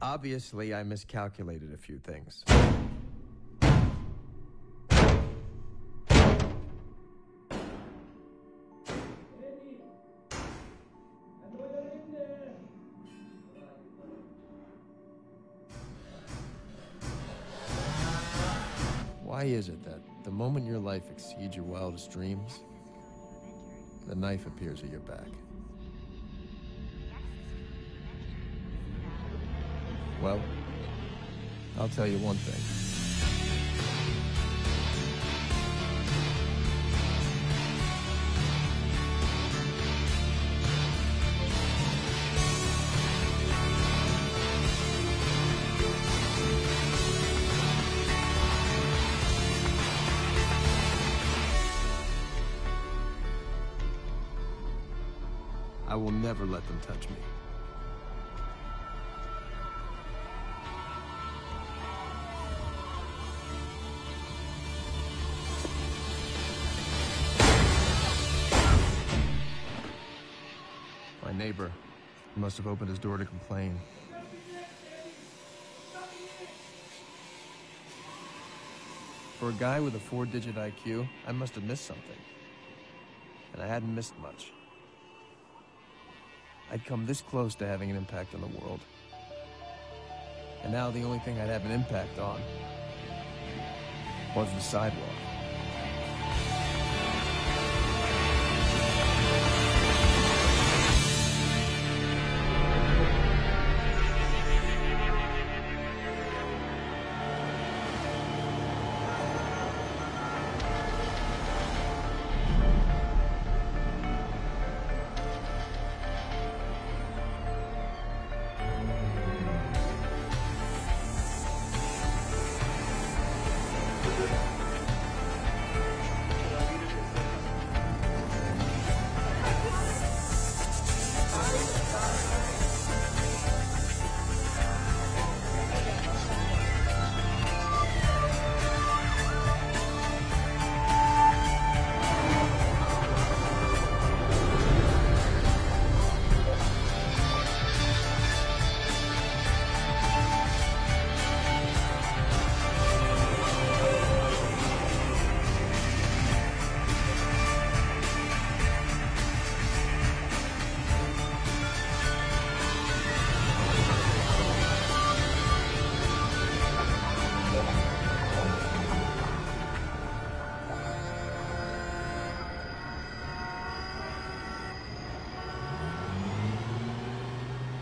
Obviously, I miscalculated a few things. Why is it that the moment your life exceeds your wildest dreams, the knife appears at your back? Well, I'll tell you one thing. I will never let them touch me. My neighbor must have opened his door to complain. For a guy with a 4-digit IQ, I must have missed something. And I hadn't missed much. I'd come this close to having an impact on the world. And now the only thing I'd have an impact on was the sidewalk.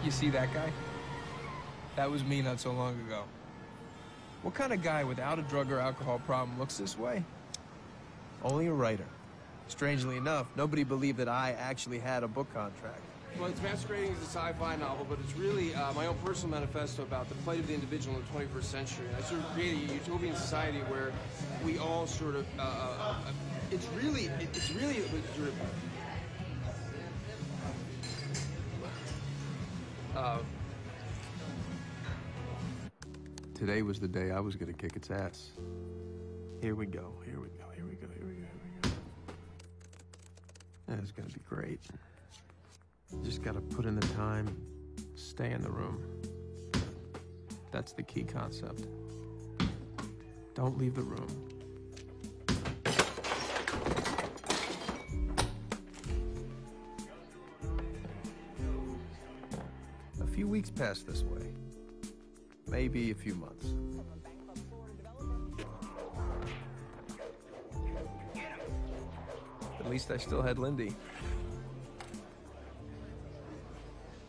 You see that guy? That was me not so long ago. What kind of guy without a drug or alcohol problem looks this way? Only a writer. Strangely enough, nobody believed that I actually had a book contract. Well, it's masquerading as a sci-fi novel, but it's really my own personal manifesto about the plight of the individual in the 21st century. And I sort of created a utopian society where we all sort of, it's really sort of, Today was the day I was gonna kick its ass. Here we go, here we go, here we go, here we go, here we go. That's gonna be great. You just gotta put in the time, stay in the room. That's the key concept. Don't leave the room. A few weeks passed this way. Maybe a few months. At least I still had Lindy.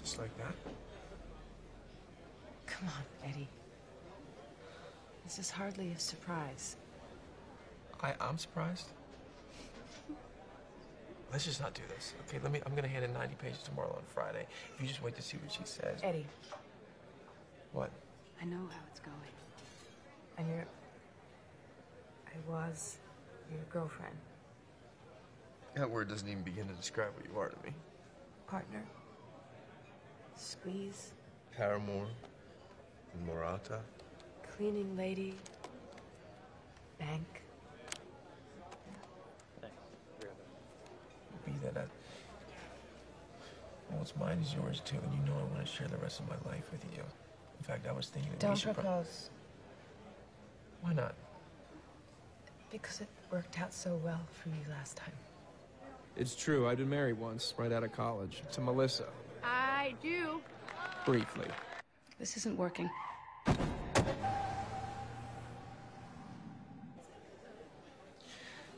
Just like that. Come on, Eddie. This is hardly a surprise. I'm surprised. Let's just not do this. Okay, I'm gonna hand in 90 pages to Marla on Friday. If you just wait to see what she says. Eddie. What? I know how it's going. And I was your girlfriend. That word doesn't even begin to describe what you are to me. Partner. Squeeze. Paramour. Morata. Cleaning lady. Bank. Be that what's mine is yours too, and you know I want to share the rest of my life with you. fact, I was thinking that Don't propose. Why not? Because it worked out so well for you last time. It's true. I've been married once, right out of college, to Melissa. I do. Briefly. This isn't working.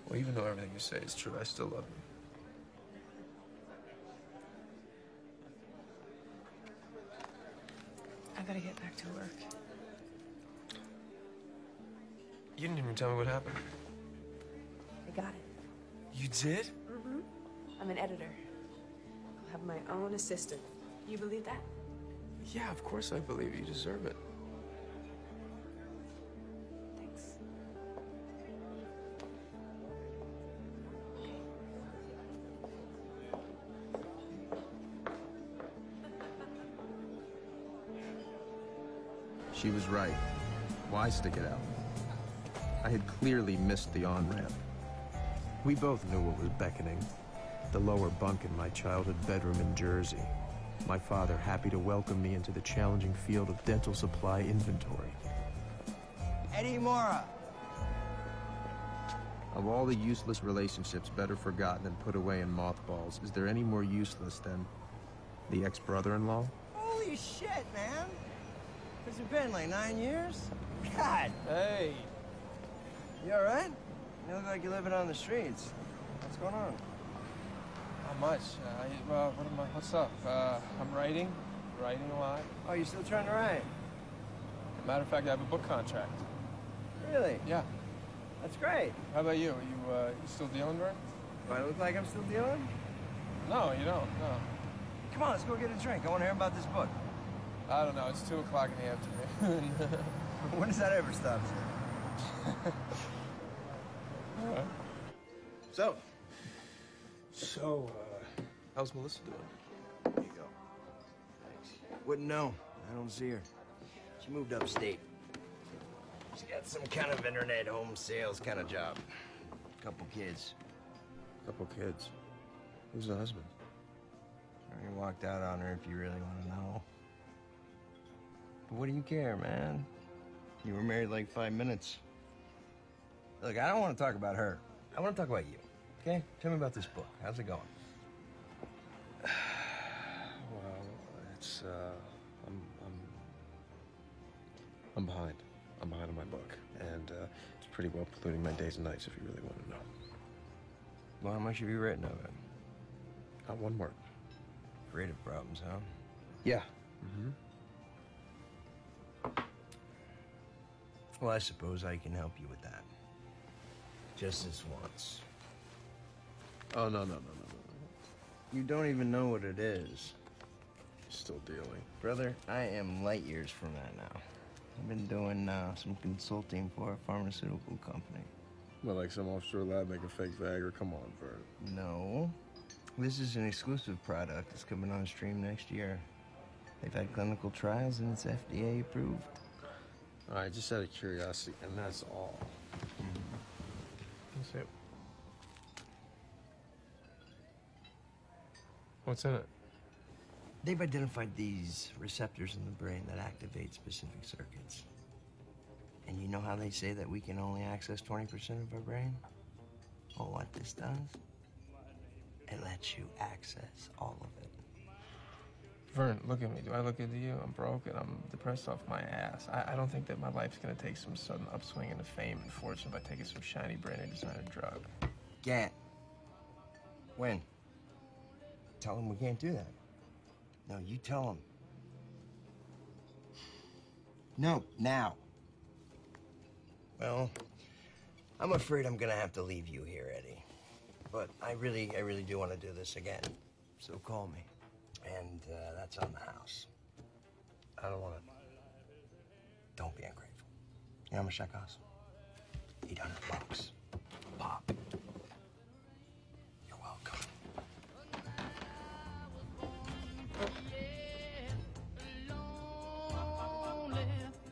Well, even though everything you say is true, I still love you. I gotta get back to work. You didn't even tell me what happened. I got it. You did? Mm-hmm. I'm an editor. I'll have my own assistant. You believe that? Yeah, of course I believe you deserve it. Thanks. She was right. Why stick it out? I had clearly missed the on-ramp. We both knew what was beckoning. The lower bunk in my childhood bedroom in Jersey. My father happy to welcome me into the challenging field of dental supply inventory. Eddie Mora. Of all the useless relationships better forgotten and put away in mothballs, is there any more useless than the ex-brother-in-law? Holy shit, man. Has it been like 9 years? God. Hey. You all right? You look like you're living on the streets. What's going on? Not much. What's up? I'm writing a lot. Oh, you're still trying to write? Matter of fact, I have a book contract. Really? Yeah. That's great. How about you? You still dealing, Vern? Do I look like I'm still dealing? No, you don't. No. Come on, let's go get a drink. I want to hear about this book. I don't know. It's 2 o'clock in the afternoon. When does that ever stop? All right. So, how's Melissa doing? there you go. Thanks. Wouldn't know. I don't see her. She moved upstate. She's got some kind of internet home sales kind of job. Couple kids. Couple kids. Who's the husband? I walked out on her if you really want to know. But what do you care, man? You were married like 5 minutes. Look, I don't want to talk about her. I want to talk about you, okay? Tell me about this book. How's it going? Well, it's, I'm behind. I'm behind on my book. And, it's pretty well polluting my days and nights if you really want to know. Well, how much have you written of it? Not one word. Creative problems, huh? Yeah. Mm-hmm. Well, I suppose I can help you with that. Just this once. Oh, no. You don't even know what it is. Still dealing. Brother, I am light years from that now. I've been doing some consulting for a pharmaceutical company. Well, like some offshore lab make a fake Viagra? Come on, Vern. No. This is an exclusive product that's coming on stream next year. They've had clinical trials and it's FDA approved. All right, just out of curiosity, and that's all. That's it. What's in it? They've identified these receptors in the brain that activate specific circuits. And you know how they say that we can only access 20% of our brain? Well, what this does, it lets you access all of it. Vern, look at me. Do I look into you? I'm broken. I'm depressed off my ass. I don't think that my life's gonna take some sudden upswing into fame and fortune by taking some shiny branded designer drug. Can't. When? Tell them we can't do that. No, you tell them. No, now. Well, I'm afraid I'm gonna have to leave you here, Eddie. But I really do want to do this again. So call me. And that's on the house. I don't want to. Don't be ungrateful. You know how much that costs? $800. Pop. You're welcome.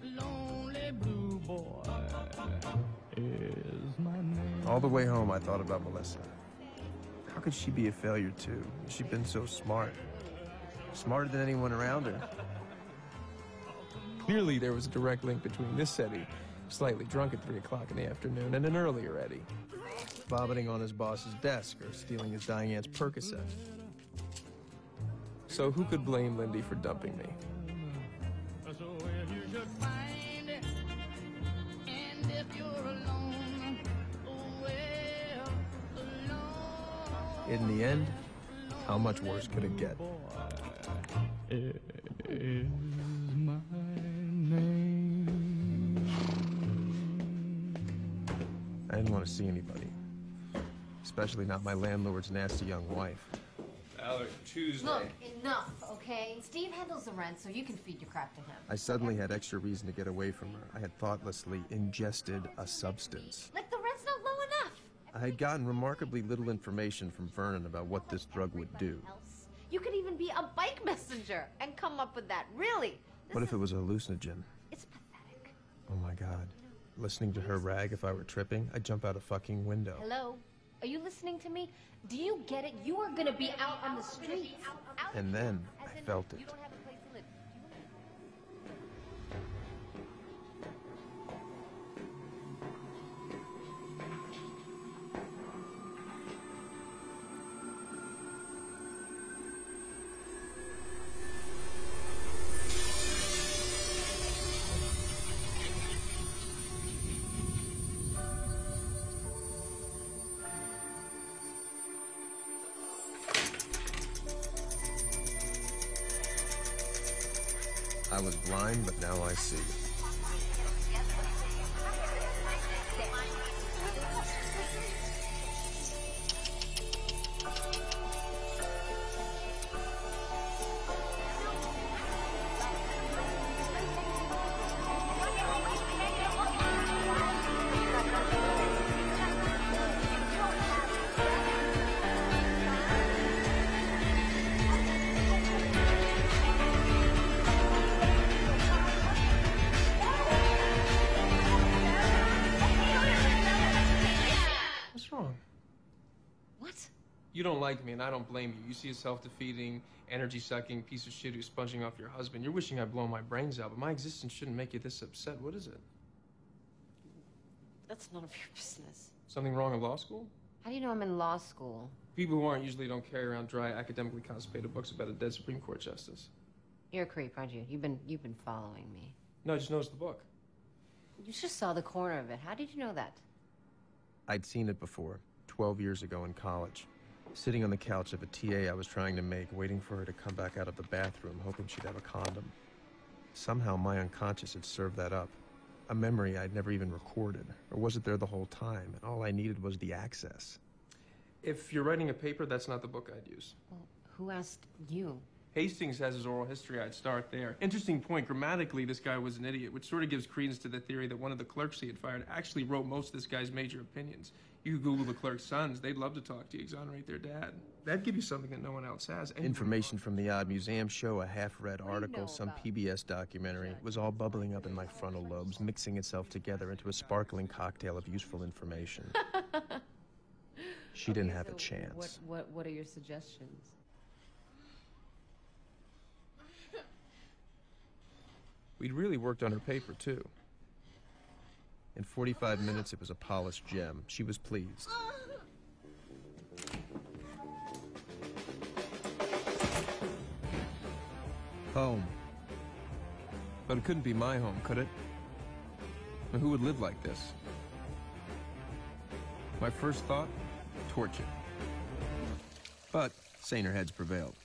Lonely blue boy is my name. All the way home, I thought about Melissa. How could she be a failure, too? She'd been so smart. Smarter than anyone around her. Clearly, there was a direct link between this Eddie, slightly drunk at 3 o'clock in the afternoon, and an earlier Eddie, vomiting on his boss's desk or stealing his dying aunt's Percocet. So who could blame Lindy for dumping me? In the end, how much worse could it get? Is my name. I didn't want to see anybody, especially not my landlord's nasty young wife. Alec, Tuesday. Look, enough, okay? Steve handles the rent, so you can feed your crap to him. I suddenly had extra reason to get away from her. I had thoughtlessly ingested a substance. Like the rent's not low enough. I had gotten remarkably little information from Vernon about what this drug would do. You could even be a bike messenger and come up with that. Really? What if it was a hallucinogen? It's pathetic. Oh my God. Listening to her rag if I were tripping, I'd jump out a fucking window. Hello? Are you listening to me? Do you get it? You are gonna be out on the streets. And then I felt it. You don't have a place to live. I was blind, but now I see. What's wrong? What? You don't like me, and I don't blame you. You see a self-defeating, energy-sucking piece of shit who's sponging off your husband. You're wishing I'd blow my brains out, but my existence shouldn't make you this upset. What is it? That's none of your business. Something wrong in law school? How do you know I'm in law school? People who aren't usually don't carry around dry, academically constipated books about a dead Supreme Court justice. You're a creep, aren't you? You've been following me. No, I just noticed the book. You just saw the corner of it. How did you know that? I'd seen it before, 12 years ago in college. Sitting on the couch of a TA I was trying to make, waiting for her to come back out of the bathroom, hoping she'd have a condom. Somehow my unconscious had served that up. A memory I'd never even recorded. Or was it there the whole time, and all I needed was the access? If you're writing a paper, that's not the book I'd use. Well, who asked you? Hastings has his oral history. I'd start there. Interesting point. Grammatically, this guy was an idiot, which sort of gives credence to the theory that one of the clerks he had fired actually wrote most of this guy's major opinions. You could Google the clerk's sons. They'd love to talk to you, exonerate their dad. That'd give you something that no one else has. Information from the Odd Museum show, a half-read article, some PBS documentary. It was all bubbling up in my frontal lobes, mixing itself together into a sparkling cocktail of useful information. She didn't have a chance. What are your suggestions? We'd really worked on her paper, too. In 45 minutes, it was a polished gem. She was pleased. Home. But it couldn't be my home, could it? Now, who would live like this? My first thought? Torture. But saner heads prevailed.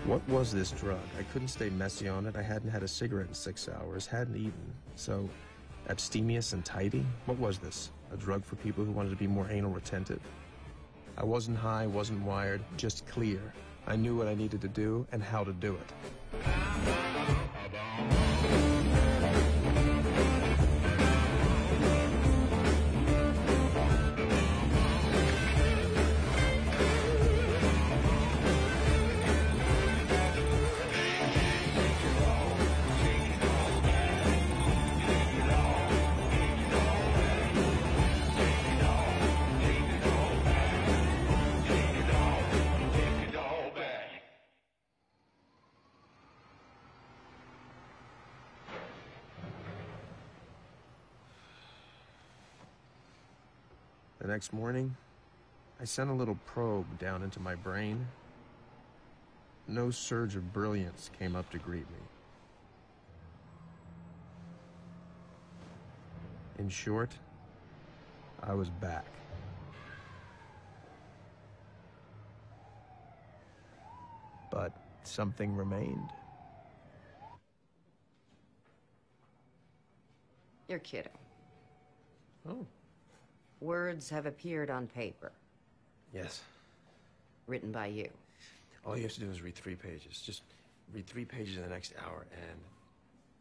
What was this drug? I couldn't stay messy on it. I hadn't had a cigarette in 6 hours, hadn't eaten. So, abstemious and tidy? What was this? A drug for people who wanted to be more anal retentive? I wasn't high, wasn't wired, just clear. I knew what I needed to do and how to do it. The next morning, I sent a little probe down into my brain. No surge of brilliance came up to greet me. In short, I was back. But something remained. You're kidding. Oh. Words have appeared on paper, Yes. written by you. All you have to do is read 3 pages. Just read 3 pages in the next hour, and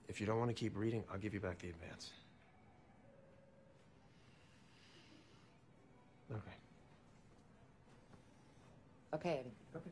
if you don't want to keep reading, I'll give you back the advance. Okay. Okay, Eddie. Okay.